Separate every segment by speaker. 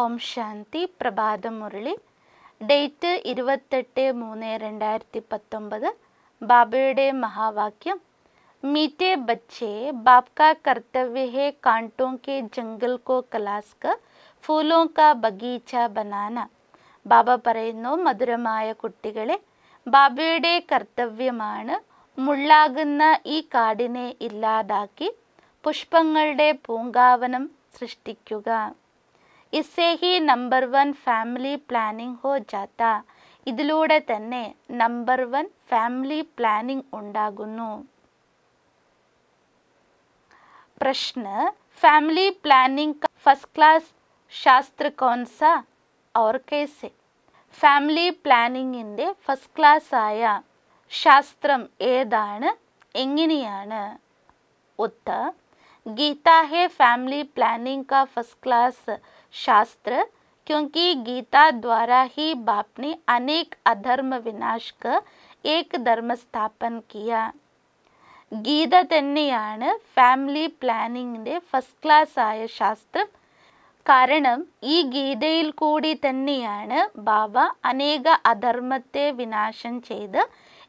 Speaker 1: Om Shanti. പ്രഭാതമുരളി. Date 28/3/2019. ബാബയുടെ മഹാവാക്യം. मीठे बच्चे बाप का कर्तव्य है कांटों के जंगल को कलास कर फूलों का बगीचा बनाना. ബാബ പറയുന്നു, മധുരമായ കുട്ടികളെ, ബാബയുടെ കർത്തവ്യമാണ് മുള്ളാകുന്ന ഈ കാടിനെ ഇല്ലാതാക്കി പുഷ്പങ്ങളുടെ പൂങ്കാവനം സൃഷ്ടിക്കുക. ഇസ്സേ ഹി നമ്പർ 1 ഫാമിലി പ്ലാനിംഗ് ഹോ ജാത്ത. ഇതിലൂടെ തന്നെ നമ്പർ 1 ഫാമിലി പ്ലാനിംഗ് ഉണ്ടാകുന്നു. प्रश्न, फैमिली प्लानिंग का फर्स्ट क्लास शास्त्र कौन सा और कैसे? ഫാമിലി പ്ലാനിങ്ങിൻ്റെ ഫസ്റ്റ് ക്ലാസ് ആയ ശാസ്ത്രം ഏതാണ്, എങ്ങനെയാണ്? उत्तर, गीता है फैमिली प्लानिंग का फर्स्ट क्लास शास्त्र, क्योंकि गीता द्वारा ही बाप ने अनेक अधर्म विनाश कर एक धर्म स्थापन किया. ഗീത തന്നെയാണ് ഫാമിലി പ്ലാനിങ്ങിൻ്റെ ഫസ്റ്റ് ക്ലാസ് ആയ ശാസ്ത്രം. കാരണം ഈ ഗീതയിൽ കൂടി തന്നെയാണ് ബാബ അനേക അധർമ്മത്തെ വിനാശം ചെയ്ത്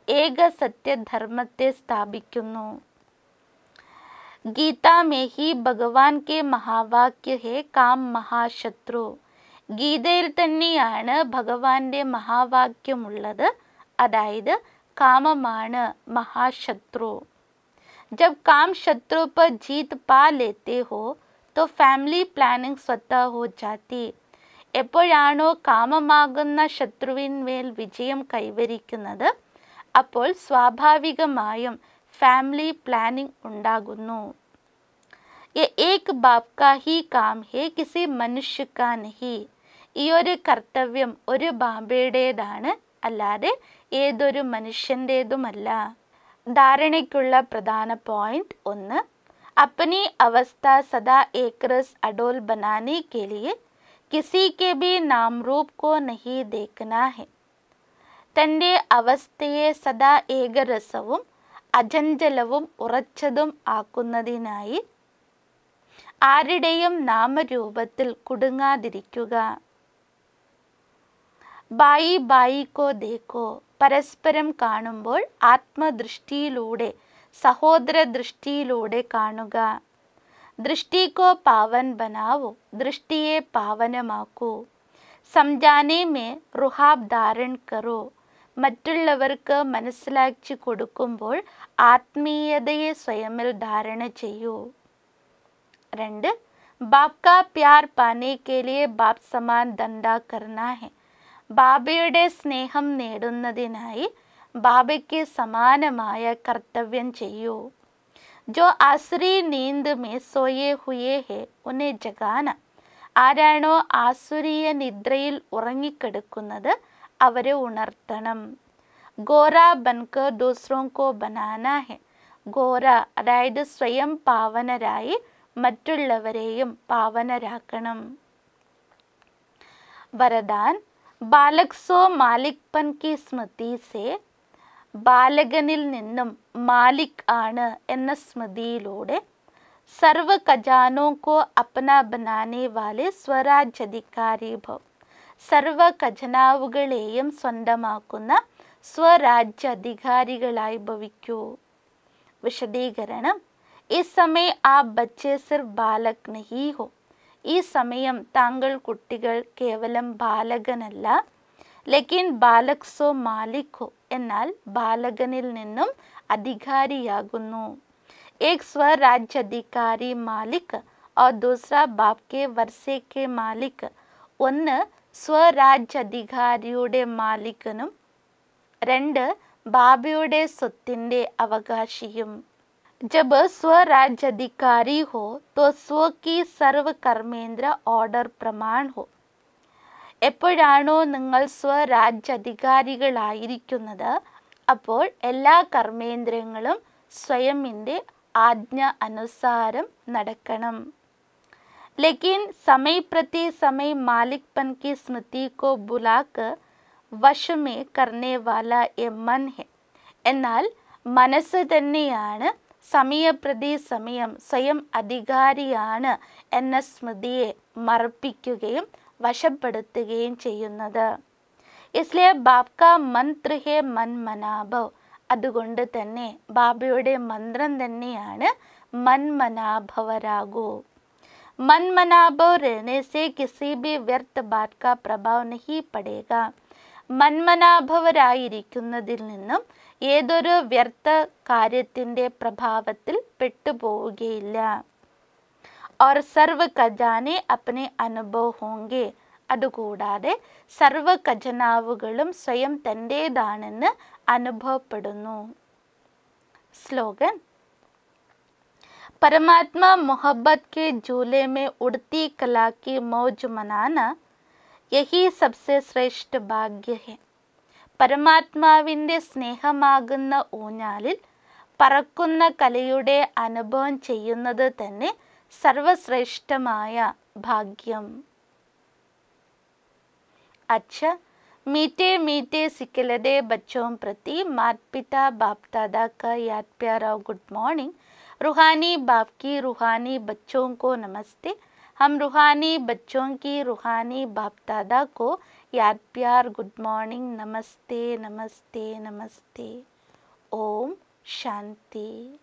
Speaker 1: ഏക സത്യധർമ്മത്തെ സ്ഥാപിക്കുന്നു. ഗീത മേ ഹി ഭഗവാൻ കെ മഹാവാക്യ ഹേ കാം മഹാശത്രു. ഗീതയിൽ തന്നെയാണ് ഭഗവാന്റെ മഹാവാക്യമുള്ളത്, അതായത് കാമമാണ് മഹാശത്രു. जब काम शत्रु पर जीत पा लेते हो तो ഫാമിലി പ്ലാനിംഗ് സ്വതः हो जाती. എപ്പോഴാണോ കാമമാകുന്ന ശത്രുവിന്മേൽ വിജയം കൈവരിക്കുന്നത്, അപ്പോൾ സ്വാഭാവികമായും ഫാമിലി പ്ലാനിംഗ് ഉണ്ടാകുന്നു. ये एक बाप का ही काम है, किसी मनुष्य का नहीं. ഈ ഒരു കർത്തവ്യം ഒരു ബാബയുടേതാണ്, അല്ലാതെ ഏതൊരു മനുഷ്യൻ്റേതുമല്ല. ധാരണയ്ക്കുള്ള പ്രധാന പോയിന്റ് 1, अपनी अवस्था सदा एक रस अडोल बनाने के लिए किसी के भी नाम रूप को नहीं देखना है. തൻ്റെ അവസ്ഥയെ സദാ ഏകരസവും അചഞ്ചലവും ഉറച്ചതും ആക്കുന്നതിനായി ആരുടെയും നാമരൂപത്തിൽ കുടുങ്ങാതിരിക്കുക. ബായി ബായി കോ ദേഖോ. പരസ്പരം കാണുമ്പോൾ ആത്മദൃഷ്ടിയിലൂടെ, സഹോദര ദൃഷ്ടിയിലൂടെ കാണുക. ദൃഷ്ടിക്കോ പാവൻ ബനാവോ. ദൃഷ്ടിയെ പാവനമാക്കൂ. സംജാനെ മേ റുഹാബ് ധാരൺ കറോ. മറ്റുള്ളവർക്ക് മനസ്സിലാക്കി കൊടുക്കുമ്പോൾ ആത്മീയതയെ സ്വയമിൽ ധാരണ ചെയ്യൂ. 2, ബാപ് കാ പ്യാർ പാനെ കെ ലിയെ ബാപ് സമാൻ ദണ്ഡ കർനാ ഹെ. ബാബയുടെ സ്നേഹം നേടുന്നതിനായി ബാബയ്ക്ക് സമാനമായ കർത്തവ്യം ചെയ്യൂ. ജോ ആസുരി നീന്ത് മേ സോയേ ഹുയേ ഹെ ഉന്നെ ജഗാന. ആരാണോ ആസുരീയ നിദ്രയിൽ ഉറങ്ങിക്കിടക്കുന്നത് അവരെ ഉണർത്തണം. ഗോര ബൻകർ ദൂസറോ കോ ബനാന ഹെ. ഗോര അതായത് സ്വയം പാവനരായി മറ്റുള്ളവരെയും പാവനരാക്കണം. വരദാൻ, ബാലക് സോ മാലിക്പൻ കി സ്മൃതി സേ. ബാലകനിൽ നിന്നും മാലിക് ആണ് എന്ന സ്മൃതിയിലൂടെ സർവ ഖജാനോ കോ അപ്ന ബനാനെ വാലെ സ്വരാജ്യാധികാരി ഭവ്. സർവ ഖജനാവുകളെയും സ്വന്തമാക്കുന്ന സ്വരാജ്യാധികാരികളായി ഭവിക്കൂ. വിശദീകരണം, ഈ സമയം ആ ബച്ചെ സിർഫ് ബാലക് നഹീ ഹോ. ഈ സമയം താങ്കൾ കുട്ടികൾ കേവലം ബാലകനല്ല, ലേക്കിൻ ബാലക് സോ മാലിക് ഹോ. എന്നാൽ ബാലകനിൽ നിന്നും അധികാരിയാകുന്നു. ഏക് സ്വരാജ്യാധികാരി മാലിക് और दूसरा बाप के വർഷേ കെ മാലിക്. ഒന്ന് സ്വരാജ്യാധികാരിയുടെ മാലികനും 2 ബാബയുടെ സ്വത്തിൻ്റെ അവകാശിയും. जब स्वराज्याधिकारी हो तो स्व की सर्व कर्मेंद्र ऑर्डर प्रमाण हो. എപ്പോഴാണോ നിങ്ങൾ സ്വരാജ്യാധികാരികളായിരിക്കുന്നത്, അപ്പോൾ എല്ലാ കർമ്മേന്ദ്രങ്ങളും സ്വയമിൻ്റെ ആജ്ഞ അനുസാരം നടക്കണം. ലേക്കിൻ സമയ പ്രതി സമയ മാലിക്പൻ की स्मृति को बुलाकर वश में करने वाला ये मन है. എന്നാൽ മനസ്സ് തന്നെയാണ് സമയപ്രതി സമയം സ്വയം അധികാരിയാണ് എന്ന സ്മൃതിയെ മറപ്പിക്കുകയും വശപ്പെടുത്തുകയും ചെയ്യുന്നത്. ഇസ്ലിയെ ബാബ് കാ മന്ത്ര ഹേ മൻ മനാഭവ്. അതുകൊണ്ട് തന്നെ ബാബയുടെ മന്ത്രം തന്നെയാണ് മൻ മനാഭവരാകൂ. मन मनाभव रहने से किसी भी व्यर्थ बात का प्रभाव नहीं पड़ेगा. മന്മനാഭവരായിരിക്കുന്നതിൽ നിന്നും ഏതൊരു വ്യർത്ഥ കാര്യത്തിൻ്റെ പ്രഭാവത്തിൽ പെട്ടുപോവുകയില്ല. और सर्व खजाने अपने अनुभव होंगे. അതുകൂടാതെ സർവ ഖജനാവുകളും സ്വയം തൻ്റേതാണെന്ന് അനുഭവപ്പെടുന്നു. സ്ലോഗൻ: परमात्मा मोहब्बत के झूले में उड़ती कला की मौज मनाना यही सबसे श्रेष्ठ भाग्य है. പരമാത്മാവിൻ്റെ സ്നേഹമാകുന്ന ഊഞ്ഞാലിൽ പറക്കുന്ന കലയുടെ അനുഭവം ചെയ്യുന്നത് തന്നെ സർവശ്രേഷ്ഠമായ ഭാഗ്യം. अच्छा, मीठे मीठे सिकलदे बच्चों प्रति माता पिता बाप दादा का याद प्यारा गुड मॉर्निंग. रूहानी बाप की रूहानी बच्चों को नमस्ते. हम रूहानी बच्चों की रूहानी बाप दादा को याद प्यार गुड मॉर्निंग, नमस्ते नमस्ते नमस्ते. ओम शांति.